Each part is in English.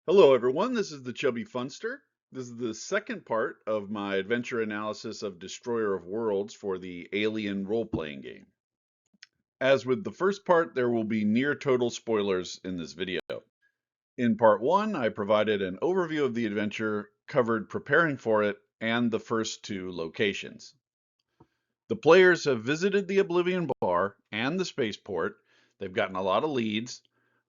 Hello, everyone. This is the Chubby Funster. This is the second part of my adventure analysis of Destroyer of Worlds for the Alien role-playing game. As with the first part, there will be near total spoilers in this video. In part one, I provided an overview of the adventure, covered preparing for it, and the first two locations. The players have visited the Oblivion Bar and the spaceport. They've gotten a lot of leads,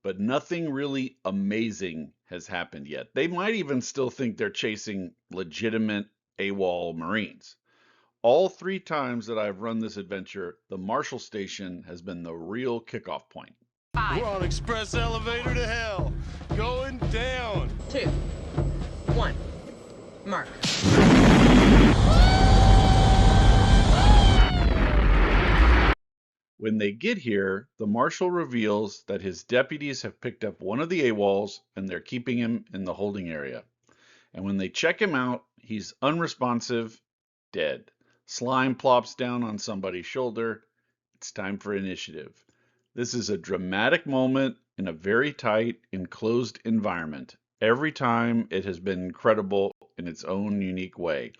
but nothing really amazing has happened yet. They might even still think they're chasing legitimate AWOL Marines. All three times that I've run this adventure, the Marshall Station has been the real kickoff point. We're on express elevator to hell. Going down. 2, 1, mark. When they get here, the Marshal reveals that his deputies have picked up one of the AWOLs and they're keeping him in the holding area. And when they check him out, he's unresponsive, dead. Slime plops down on somebody's shoulder. It's time for initiative. This is a dramatic moment in a very tight, enclosed environment. Every time it has been incredible in its own unique way.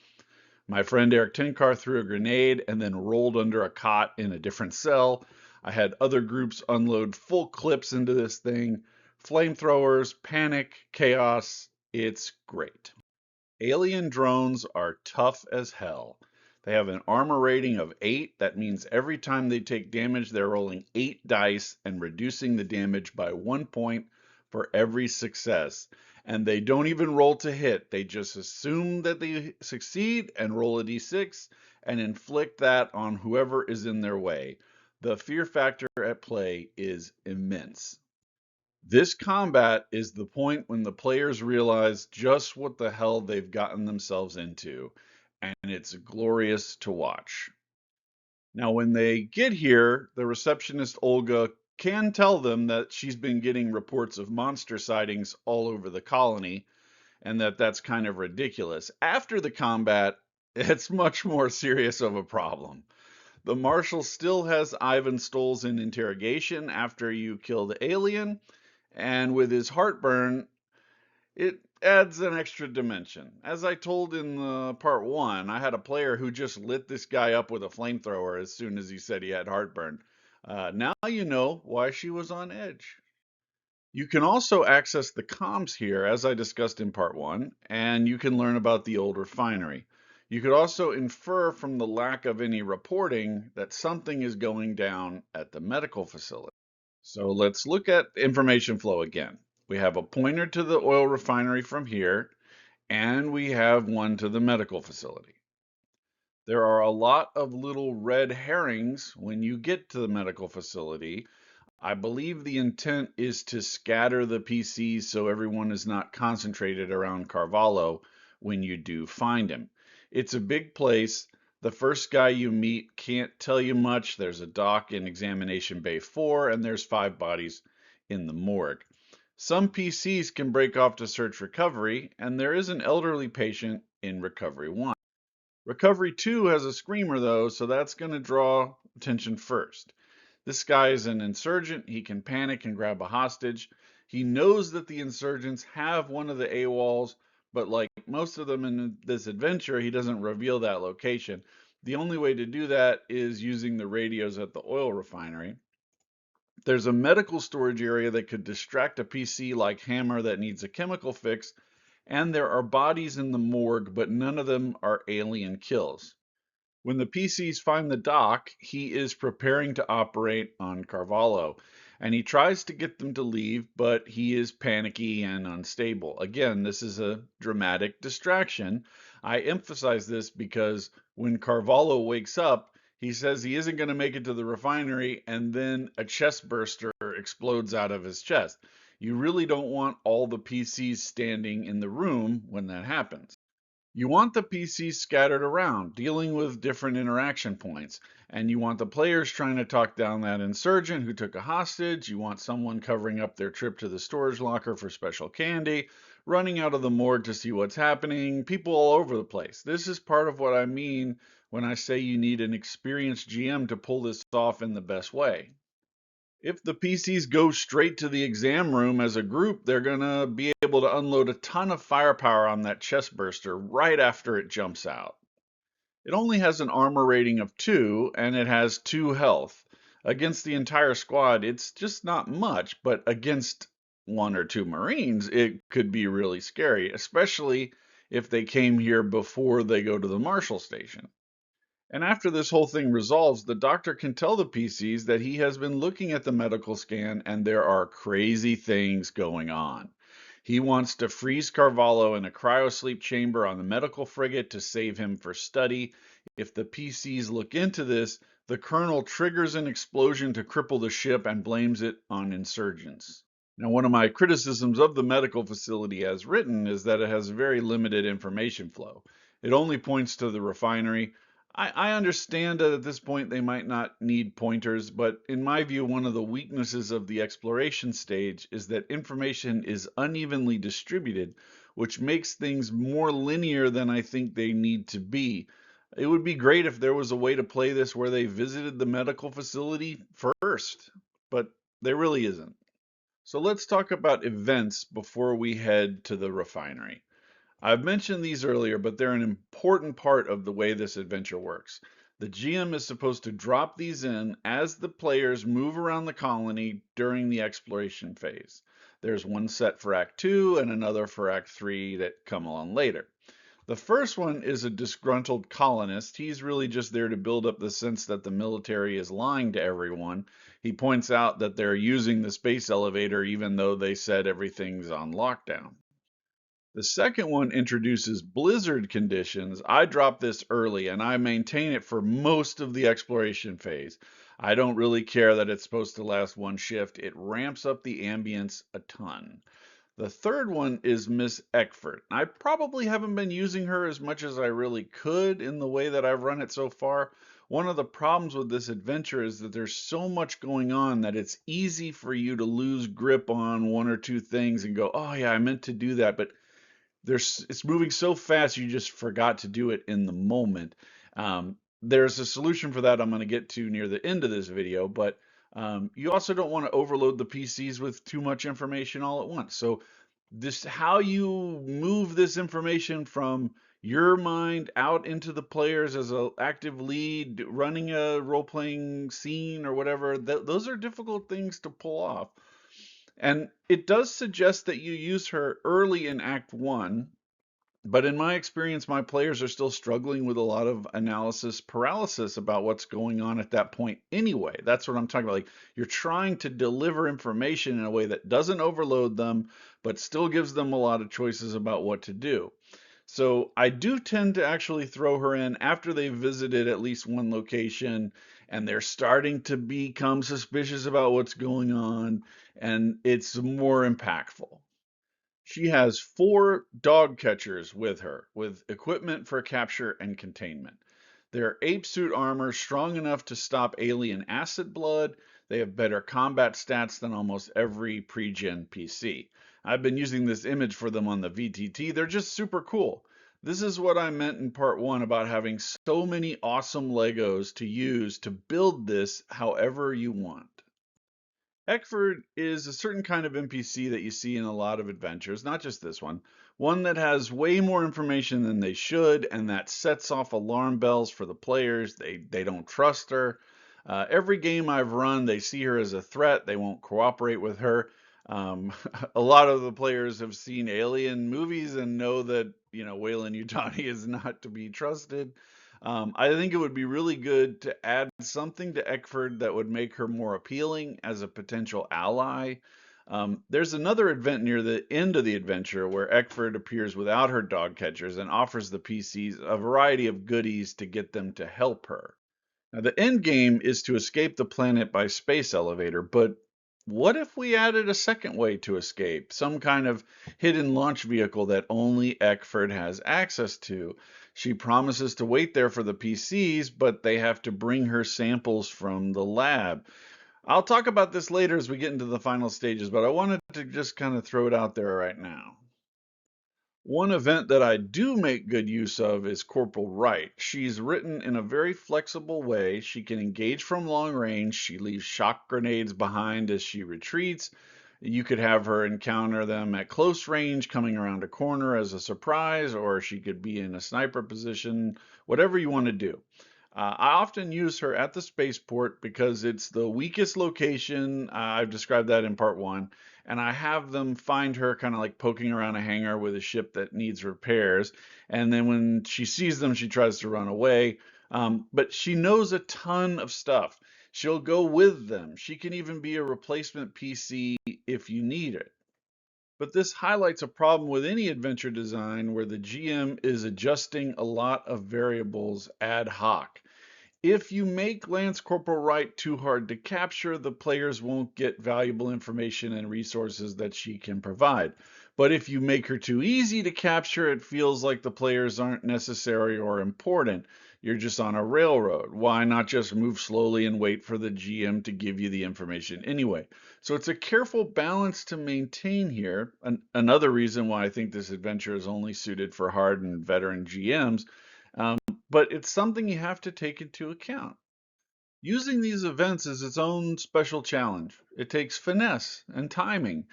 My friend Eric Tenkar threw a grenade and then rolled under a cot in a different cell. I had other groups unload full clips into this thing. Flamethrowers, panic, chaos. It's great. Alien drones are tough as hell. They have an armor rating of 8. That means every time they take damage, they're rolling 8 dice and reducing the damage by 1 point for every success. And they don't even roll to hit. They just assume that they succeed and roll a d6 and inflict that on whoever is in their way. The fear factor at play is immense. This combat is the point when the players realize just what the hell they've gotten themselves into, and it's glorious to watch. Now, when they get here, the receptionist Olga can tell them that she's been getting reports of monster sightings all over the colony, and that that's kind of ridiculous. After the combat, it's much more serious of a problem. The Marshal still has Ivan Stoles in interrogation after you kill the alien, and with his heartburn, it adds an extra dimension. As I told in part one, I had a player who just lit this guy up with a flamethrower as soon as he said he had heartburn. Now you know why she was on edge. You can also access the comms here, as I discussed in part one, and you can learn about the old refinery. You could also infer from the lack of any reporting that something is going down at the medical facility. So let's look at information flow again. We have a pointer to the oil refinery from here, and we have one to the medical facility. There are a lot of little red herrings when you get to the medical facility. I believe the intent is to scatter the PCs so everyone is not concentrated around Carvalho when you do find him. It's a big place. The first guy you meet can't tell you much. There's a dock in Examination Bay 4, and there's 5 bodies in the morgue. Some PCs can break off to search recovery, and there is an elderly patient in Recovery 1. Recovery 2 has a screamer, though, so that's going to draw attention first. This guy is an insurgent. He can panic and grab a hostage. He knows that the insurgents have one of the AWOLs, but like most of them in this adventure, he doesn't reveal that location. The only way to do that is using the radios at the oil refinery. There's a medical storage area that could distract a PC like Hammer that needs a chemical fix, and there are bodies in the morgue, but none of them are alien kills. When the PCs find the dock, he is preparing to operate on Carvalho, and he tries to get them to leave, but he is panicky and unstable. Again, this is a dramatic distraction. I emphasize this because when Carvalho wakes up, he says he isn't going to make it to the refinery, and then a chest burster explodes out of his chest. You really don't want all the PCs standing in the room when that happens. You want the PCs scattered around, dealing with different interaction points, and you want the players trying to talk down that insurgent who took a hostage. You want someone covering up their trip to the storage locker for special candy, running out of the morgue to see what's happening, people all over the place. This is part of what I mean when I say you need an experienced GM to pull this off in the best way. If the PCs go straight to the exam room as a group, they're going to be able to unload a ton of firepower on that chest burster right after it jumps out. It only has an armor rating of 2, and it has 2 health. Against the entire squad, it's just not much, but against 1 or 2 Marines, it could be really scary, especially if they came here before they go to the Marshal Station. And after this whole thing resolves, the doctor can tell the PCs that he has been looking at the medical scan and there are crazy things going on. He wants to freeze Carvalho in a cryosleep chamber on the medical frigate to save him for study. If the PCs look into this, the colonel triggers an explosion to cripple the ship and blames it on insurgents. Now, one of my criticisms of the medical facility as written is that it has very limited information flow. It only points to the refinery. I understand that at this point they might not need pointers, but in my view, one of the weaknesses of the exploration stage is that information is unevenly distributed, which makes things more linear than I think they need to be. It would be great if there was a way to play this where they visited the medical facility first, but there really isn't. So let's talk about events before we head to the refinery. I've mentioned these earlier, but they're an important part of the way this adventure works. The GM is supposed to drop these in as the players move around the colony during the exploration phase. There's one set for Act 2 and another for Act 3 that come along later. The first one is a disgruntled colonist. He's really just there to build up the sense that the military is lying to everyone. He points out that they're using the space elevator even though they said everything's on lockdown. The second one introduces blizzard conditions. I dropped this early and I maintain it for most of the exploration phase. I don't really care that it's supposed to last one shift. It ramps up the ambience a ton. The third one is Miss Eckford. I probably haven't been using her as much as I really could in the way that I've run it so far. One of the problems with this adventure is that there's so much going on that it's easy for you to lose grip on 1 or 2 things and go, oh yeah, I meant to do that, but it's moving so fast you just forgot to do it in the moment. There's a solution for that I'm going to get to near the end of this video, but you also don't want to overload the PCs with too much information all at once. So this how you move this information from your mind out into the players as an active lead, running a role-playing scene or whatever, those are difficult things to pull off. And it does suggest that you use her early in Act 1, but in my experience, my players are still struggling with a lot of analysis paralysis about what's going on at that point anyway. That's what I'm talking about. Like, you're trying to deliver information in a way that doesn't overload them, but still gives them a lot of choices about what to do. So I do tend to actually throw her in after they've visited at least one location and they're starting to become suspicious about what's going on, and it's more impactful. She has 4 dog catchers with her, with equipment for capture and containment. They're ape suit armor strong enough to stop alien acid blood. They have better combat stats than almost every pre-gen PC. I've been using this image for them on the VTT. They're just super cool. This is what I meant in part 1 about having so many awesome Legos to use to build this however you want. Eckford is a certain kind of NPC that you see in a lot of adventures, not just this one that has way more information than they should, and that sets off alarm bells for the players. They don't trust her. Every game I've run, they see her as a threat. They won't cooperate with her. A lot of the players have seen Alien movies and know that, Weyland-Yutani is not to be trusted. I think it would be really good to add something to Eckford that would make her more appealing as a potential ally. There's another event near the end of the adventure where Eckford appears without her dog catchers and offers the PCs a variety of goodies to get them to help her. Now, the end game is to escape the planet by space elevator, but what if we added a second way to escape? Some kind of hidden launch vehicle that only Eckford has access to. She promises to wait there for the PCs, but they have to bring her samples from the lab. I'll talk about this later as we get into the final stages, but I wanted to just kind of throw it out there right now. One event that I do make good use of is Corporal Wright. She's written in a very flexible way. She can engage from long range. She leaves shock grenades behind as she retreats. You could have her encounter them at close range, coming around a corner as a surprise, or she could be in a sniper position, whatever you want to do. I often use her at the spaceport because it's the weakest location. I've described that in part one. And I have them find her kind of like poking around a hangar with a ship that needs repairs. And then when she sees them, she tries to run away. But she knows a ton of stuff. She'll go with them. She can even be a replacement PC if you need it. But this highlights a problem with any adventure design where the GM is adjusting a lot of variables ad hoc. If you make Lance Corporal Wright too hard to capture, the players won't get valuable information and resources that she can provide. But if you make her too easy to capture, it feels like the players aren't necessary or important. You're just on a railroad. Why not just move slowly and wait for the GM to give you the information anyway? So it's a careful balance to maintain here. Another reason why I think this adventure is only suited for hardened veteran GMs. But it's something you have to take into account. Using these events is its own special challenge. It takes finesse and timing.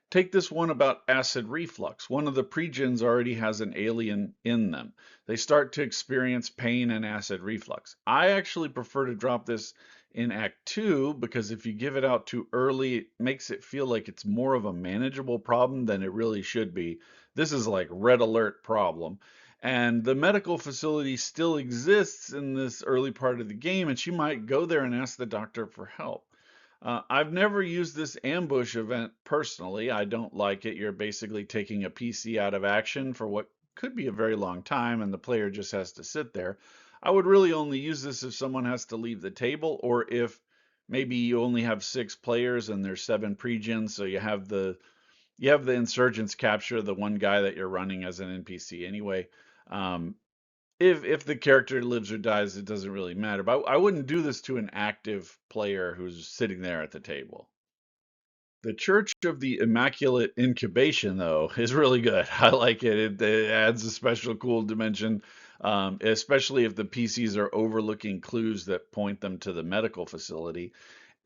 Take this one about acid reflux. One of the pregens already has an alien in them. They start to experience pain and acid reflux. I actually prefer to drop this in Act 2 because if you give it out too early, it makes it feel like it's more of a manageable problem than it really should be. This is like red alert problem. And the medical facility still exists in this early part of the game, and she might go there and ask the doctor for help. I've never used this ambush event personally. I don't like it. You're basically taking a PC out of action for what could be a very long time, and the player just has to sit there. I would really only use this if someone has to leave the table, or if maybe you only have 6 players and there's 7 pregens, so you have the insurgents capture the one guy that you're running as an NPC anyway. Um, if the character lives or dies, it doesn't really matter. But I wouldn't do this to an active player who's sitting there at the table. The Church of the Immaculate Incubation, though, is really good. I like it. It adds a special cool dimension, especially if the PCs are overlooking clues that point them to the medical facility.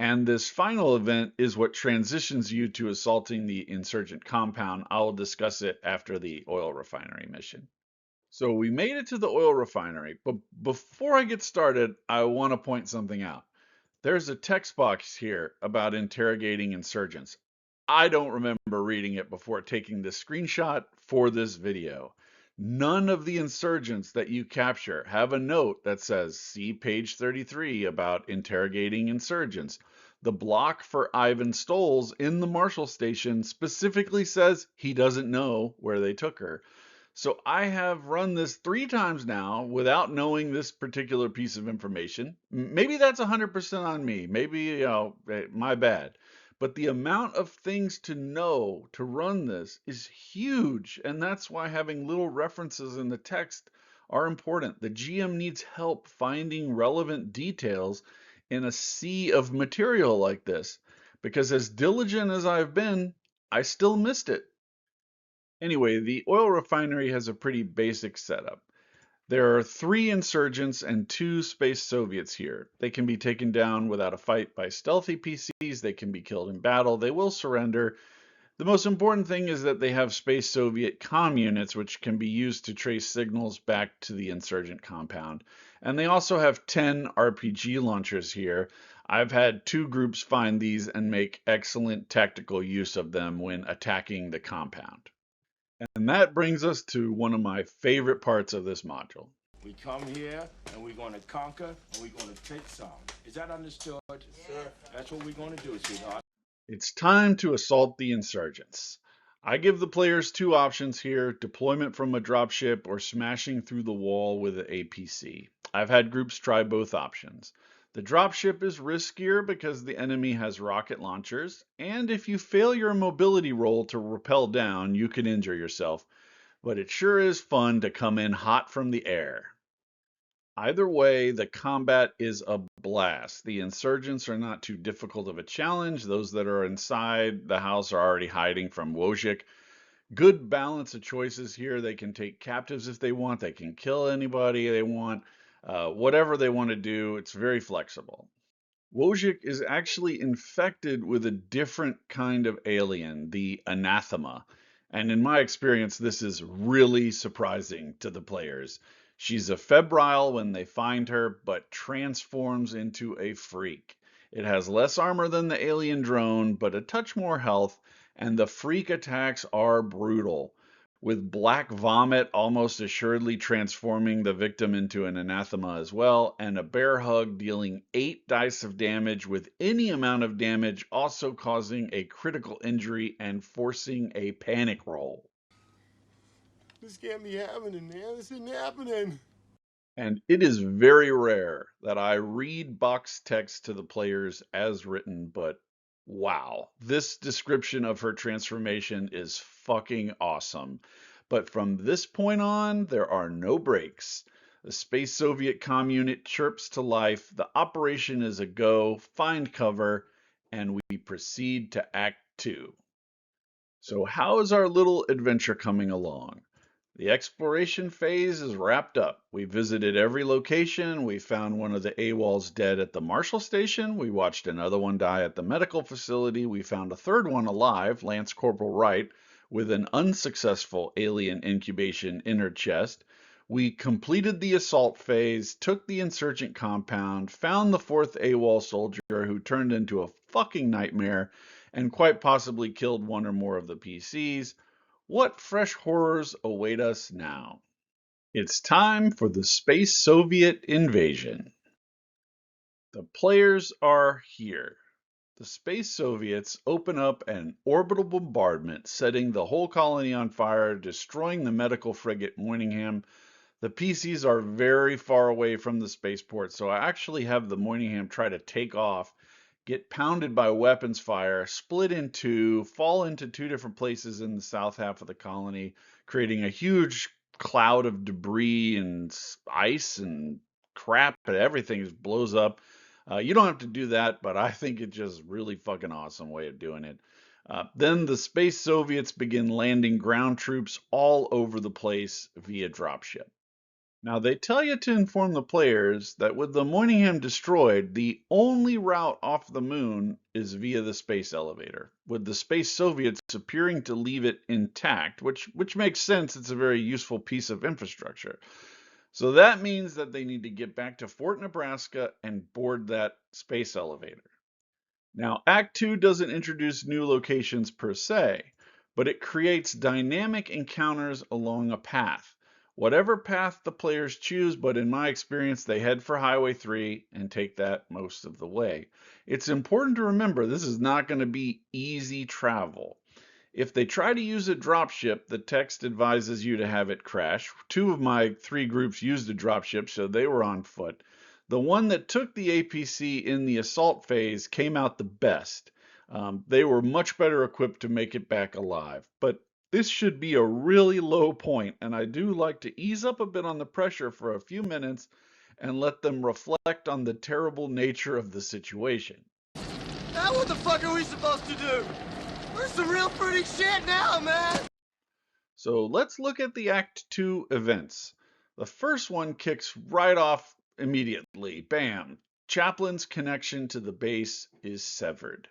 And this final event is what transitions you to assaulting the insurgent compound. I'll discuss it after the oil refinery mission. So we made it to the oil refinery, but before I get started, I want to point something out. There's a text box here about interrogating insurgents. I don't remember reading it before taking this screenshot for this video. None of the insurgents that you capture have a note that says, see page 33 about interrogating insurgents. The block for Ivan Stoles in the Marshal Station specifically says he doesn't know where they took her. So I have run this 3 times now without knowing this particular piece of information. Maybe that's 100% on me. Maybe, my bad. But the amount of things to know to run this is huge. And that's why having little references in the text are important. The GM needs help finding relevant details in a sea of material like this. Because as diligent as I've been, I still missed it. Anyway, the oil refinery has a pretty basic setup. There are 3 insurgents and 2 space Soviets here. They can be taken down without a fight by stealthy PCs. They can be killed in battle. They will surrender. The most important thing is that they have space Soviet comm units, which can be used to trace signals back to the insurgent compound. And they also have 10 RPG launchers here. I've had 2 groups find these and make excellent tactical use of them when attacking the compound. And that brings us to one of my favorite parts of this module. We come here and we're going to conquer and we're going to take some. Is that understood? Yes, sir. That's what we're going to do, sweetheart. It's time to assault the insurgents. I give the players 2 options here, deployment from a dropship or smashing through the wall with an APC. I've had groups try both options. The dropship is riskier because the enemy has rocket launchers, and if you fail your mobility roll to rappel down, you can injure yourself, but it sure is fun to come in hot from the air. Either way, the combat is a blast. The insurgents are not too difficult of a challenge. Those that are inside the house are already hiding from Wojcik. Good balance of choices here. They can take captives if they want. They can kill anybody they want. Whatever they want to do, it's very flexible. Wojcik is actually infected with a different kind of alien, the anathema. And in my experience, this is really surprising to the players. She's a febrile when they find her, but transforms into a freak. It has less armor than the alien drone, but a touch more health, and the freak attacks are brutal, with black vomit almost assuredly transforming the victim into an anathema as well, and a bear hug dealing 8 dice of damage with any amount of damage, also causing a critical injury and forcing a panic roll. This can't be happening, man. This isn't happening. And it is very rare that I read box text to the players as written, but wow, this description of her transformation is fucking awesome. But from this point on, there are no breaks. The Space Soviet comm unit chirps to life, the operation is a go, find cover, and we proceed to Act 2. So how is our little adventure coming along? The exploration phase is wrapped up. We visited every location. We found one of the AWOLs dead at the Marshall Station. We watched another one die at the medical facility. We found a third one alive, Lance Corporal Wright, with an unsuccessful alien incubation in her chest. We completed the assault phase, took the insurgent compound, found the fourth AWOL soldier who turned into a fucking nightmare, and quite possibly killed one or more of the PCs. What fresh horrors await us now? It's time for the Space Soviet invasion. The players are here. The Space Soviets open up an orbital bombardment, setting the whole colony on fire, destroying the medical frigate Moynihan. The PCs are very far away from the spaceport, so I actually have the Moynihan try to take off, get pounded by weapons fire, split in two, fall into two different places in the south half of the colony, creating a huge cloud of debris and ice and crap, and everything just blows up. You don't have to do that, but I think it's just really fucking awesome way of doing it. Then the Space Soviets begin landing ground troops all over the place via dropship. Now, they tell you to inform the players that with the Moynihan destroyed, the only route off the moon is via the space elevator, with the Space Soviets appearing to leave it intact, which makes sense. It's a very useful piece of infrastructure. So that means that they need to get back to Fort Nebraska and board that space elevator. Now, Act 2 doesn't introduce new locations per se, but it creates dynamic encounters along a path. Whatever path the players choose, but in my experience, they head for Highway 3 and take that most of the way. It's important to remember this is not going to be easy travel. If they try to use a dropship, the text advises you to have it crash. 2 of my 3 groups used a dropship, so they were on foot. The one that took the APC in the assault phase came out the best. They were much better equipped to make it back alive. But this should be a really low point, and I do like to ease up a bit on the pressure for a few minutes and let them reflect on the terrible nature of the situation. Now what the fuck are we supposed to do? We're some real pretty shit now, man! So let's look at the Act 2 events. The first one kicks right off immediately. Bam! Chaplin's connection to the base is severed.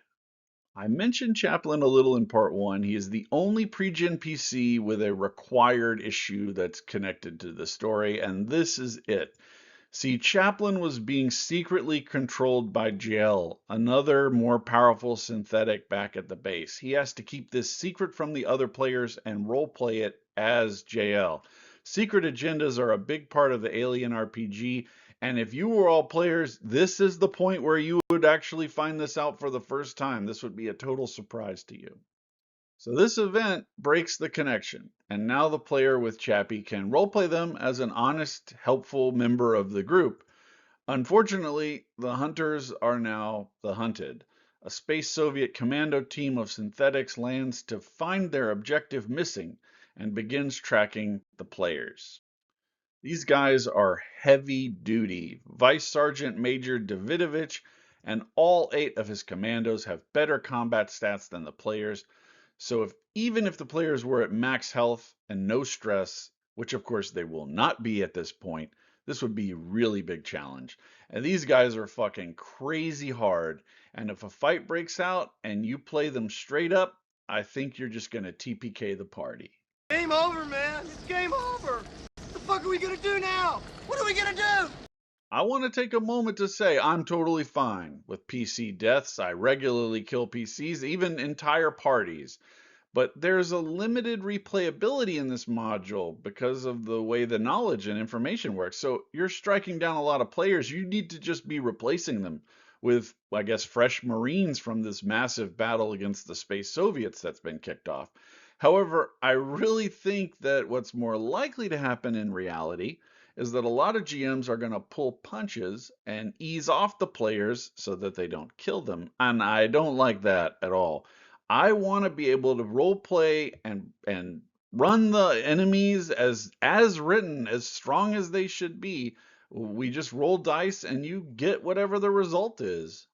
I mentioned Chaplin a little in part 1. He is the only pre-gen PC with a required issue that's connected to the story, and this is it. See, Chaplin was being secretly controlled by JL, another more powerful synthetic back at the base. He has to keep this secret from the other players and roleplay it as JL. Secret agendas are a big part of the Alien RPG, and if you were all players, this is the point where you would actually find this out for the first time. This would be a total surprise to you. So this event breaks the connection, and now the player with Chappie can roleplay them as an honest, helpful member of the group. Unfortunately, the hunters are now the hunted. A Space Soviet commando team of synthetics lands to find their objective missing and begins tracking the players. These guys are heavy duty. Vice Sergeant Major Davidovich and all 8 of his commandos have better combat stats than the players. So even if the players were at max health and no stress, which of course they will not be at this point, this would be a really big challenge. And these guys are fucking crazy hard. And if a fight breaks out and you play them straight up, I think you're just going to TPK the party. Game over, man. It's game over. What the fuck are we gonna do now? What are we gonna do? I want to take a moment to say I'm totally fine with PC deaths. I regularly kill PCs, even entire parties. But there's a limited replayability in this module because of the way the knowledge and information works. So you're striking down a lot of players. You need to just be replacing them with, I guess, fresh Marines from this massive battle against the Space Soviets that's been kicked off. However, I really think that what's more likely to happen in reality is that a lot of GMs are going to pull punches and ease off the players so that they don't kill them. And I don't like that at all. I want to be able to role play and run the enemies as written, as strong as they should be. We just roll dice and you get whatever the result is.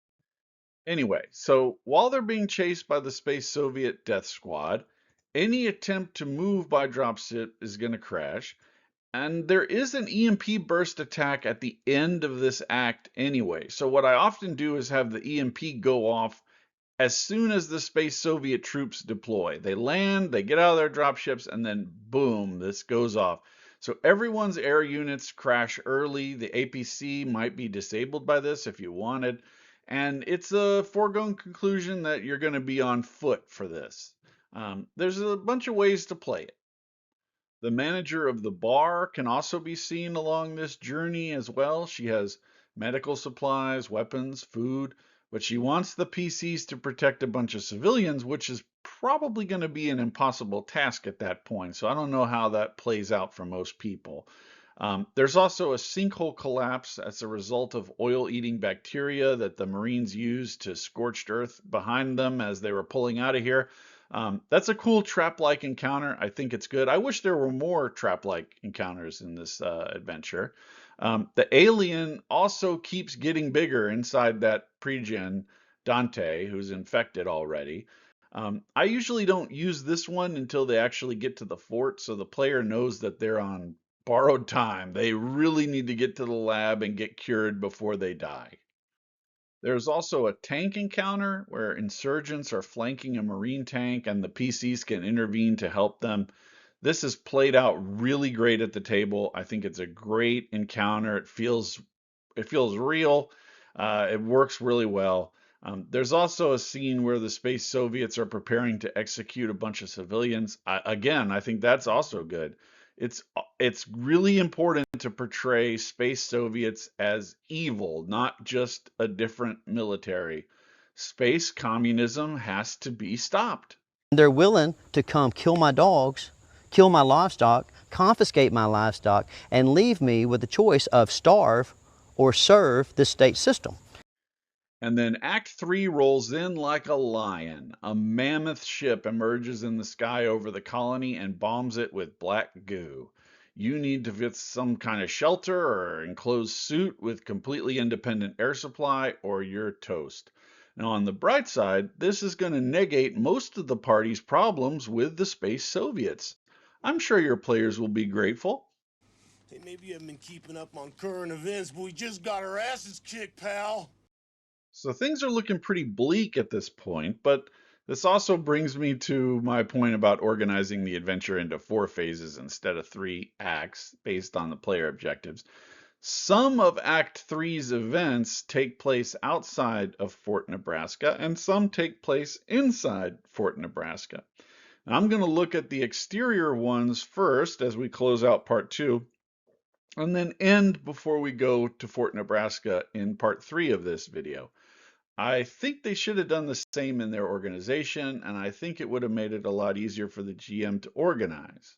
Anyway, so while they're being chased by the Space Soviet Death Squad, any attempt to move by dropship is going to crash. And there is an EMP burst attack at the end of this act anyway. So what I often do is have the EMP go off as soon as the Space Soviet troops deploy. They land, they get out of their dropships, and then boom, this goes off. So everyone's air units crash early. The APC might be disabled by this if you wanted. And it's a foregone conclusion that you're going to be on foot for this. There's a bunch of ways to play it. The manager of the bar can also be seen along this journey as well. She has medical supplies, weapons, food, but she wants the PCs to protect a bunch of civilians, which is probably going to be an impossible task at that point. So I don't know how that plays out for most people. There's also a sinkhole collapse as a result of oil-eating bacteria that the Marines used to scorched earth behind them as they were pulling out of here. That's a cool trap-like encounter. I think it's good. I wish there were more trap-like encounters in this adventure. The alien also keeps getting bigger inside that pregen Dante, who's infected already. I usually don't use this one until they actually get to the fort, so the player knows that they're on borrowed time. They really need to get to the lab and get cured before they die. There's also a tank encounter where insurgents are flanking a Marine tank and the PCs can intervene to help them. This is played out really great at the table. I think it's a great encounter. It feels real. It works really well. There's also a scene where the Space Soviets are preparing to execute a bunch of civilians. Again, I think that's also good. It's really important to portray Space Soviets as evil, not just a different military. Space communism has to be stopped. They're willing to come kill my dogs, kill my livestock, confiscate my livestock, and leave me with the choice of starve or serve this state system. And then Act 3 rolls in like a lion. A mammoth ship emerges in the sky over the colony and bombs it with black goo. You need to get some kind of shelter or enclosed suit with completely independent air supply, or you're toast. Now, on the bright side, this is going to negate most of the party's problems with the Space Soviets. I'm sure your players will be grateful. Hey, maybe you haven't been keeping up on current events, but we just got our asses kicked, pal. So things are looking pretty bleak at this point, but this also brings me to my point about organizing the adventure into 4 phases instead of 3 acts based on the player objectives. Some of Act 3's events take place outside of Fort Nebraska, and some take place inside Fort Nebraska. Now, I'm going to look at the exterior ones first as we close out Part 2, and then end before we go to Fort Nebraska in Part 3 of this video. I think they should have done the same in their organization, and I think it would have made it a lot easier for the GM to organize.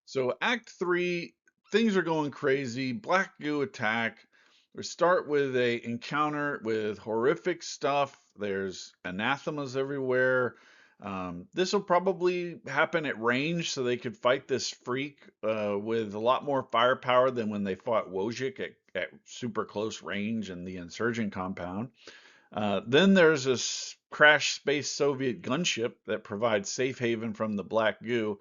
So Act 3, things are going crazy. Black goo attack. We start with a encounter with horrific stuff. There's anathemas everywhere. This will probably happen at range, so they could fight this freak with a lot more firepower than when they fought Wojcik at super close range in the insurgent compound. Then there's a crash space Soviet gunship that provides safe haven from the black goo.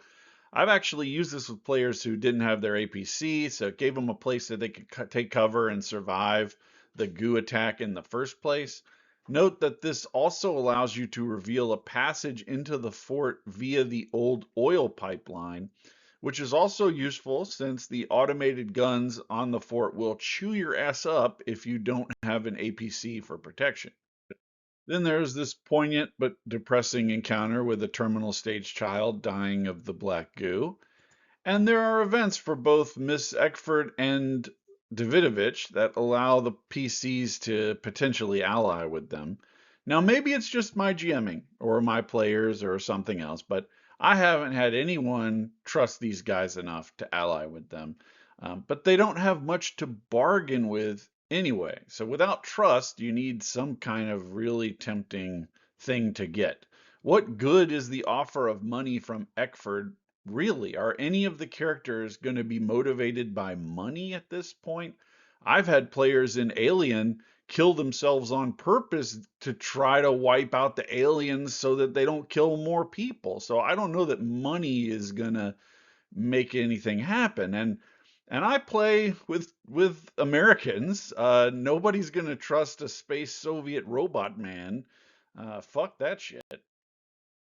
I've actually used this with players who didn't have their APC, so it gave them a place that they could take cover and survive the goo attack in the first place. Note that this also allows you to reveal a passage into the fort via the old oil pipeline, which is also useful since the automated guns on the fort will chew your ass up if you don't have an APC for protection. Then there's this poignant but depressing encounter with a terminal stage child dying of the black goo. And there are events for both Miss Eckford and Davidovich that allow the PCs to potentially ally with them. Now, maybe it's just my GMing or my players or something else, but I haven't had anyone trust these guys enough to ally with them. But they don't have much to bargain with anyway. So without trust, you need some kind of really tempting thing to get. What good is the offer of money from Eckford really? Are any of the characters going to be motivated by money at this point? I've had players in Alien kill themselves on purpose to try to wipe out the aliens so that they don't kill more people. So I don't know that money is going to make anything happen. And I play with Americans. Nobody's going to trust a space Soviet robot man. Fuck that shit.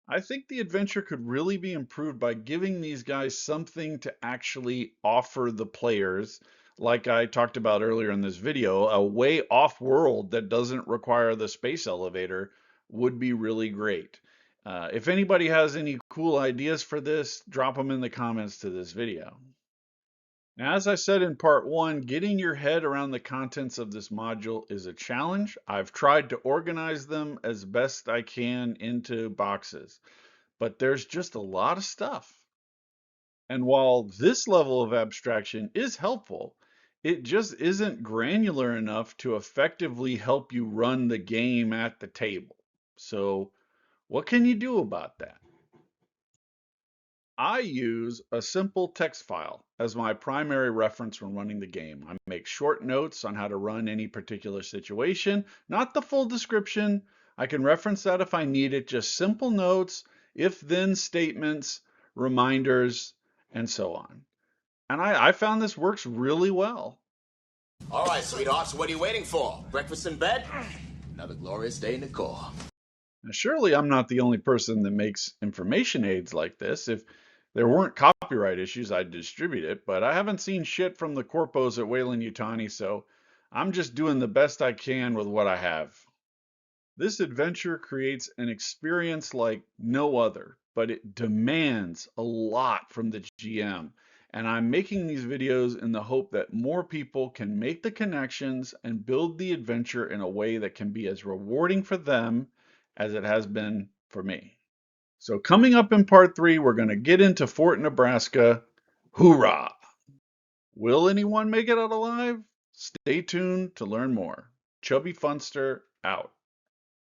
I think the adventure could really be improved by giving these guys something to actually offer the players, like I talked about earlier in this video. A way off-world that doesn't require the space elevator would be really great. If anybody has any cool ideas for this, drop them in the comments to this video. Now, as I said in part 1, getting your head around the contents of this module is a challenge. I've tried to organize them as best I can into boxes, but there's just a lot of stuff. And while this level of abstraction is helpful, it just isn't granular enough to effectively help you run the game at the table. So, what can you do about that? I use a simple text file as my primary reference when running the game. I make short notes on how to run any particular situation, not the full description. I can reference that if I need it, just simple notes, if-then statements, reminders, and so on. And I found this works really well. All right, sweethearts, what are you waiting for? Breakfast in bed? Another glorious day in the Corps. Now, surely I'm not the only person that makes information aids like this. If there weren't copyright issues, I'd distribute it, but I haven't seen shit from the corpos at Weyland-Yutani, so I'm just doing the best I can with what I have. This adventure creates an experience like no other, but it demands a lot from the GM, and I'm making these videos in the hope that more people can make the connections and build the adventure in a way that can be as rewarding for them as it has been for me. So coming up in part 3, we're going to get into Fort Nebraska. Hoorah! Will anyone make it out alive? Stay tuned to learn more. Chubby Funster out.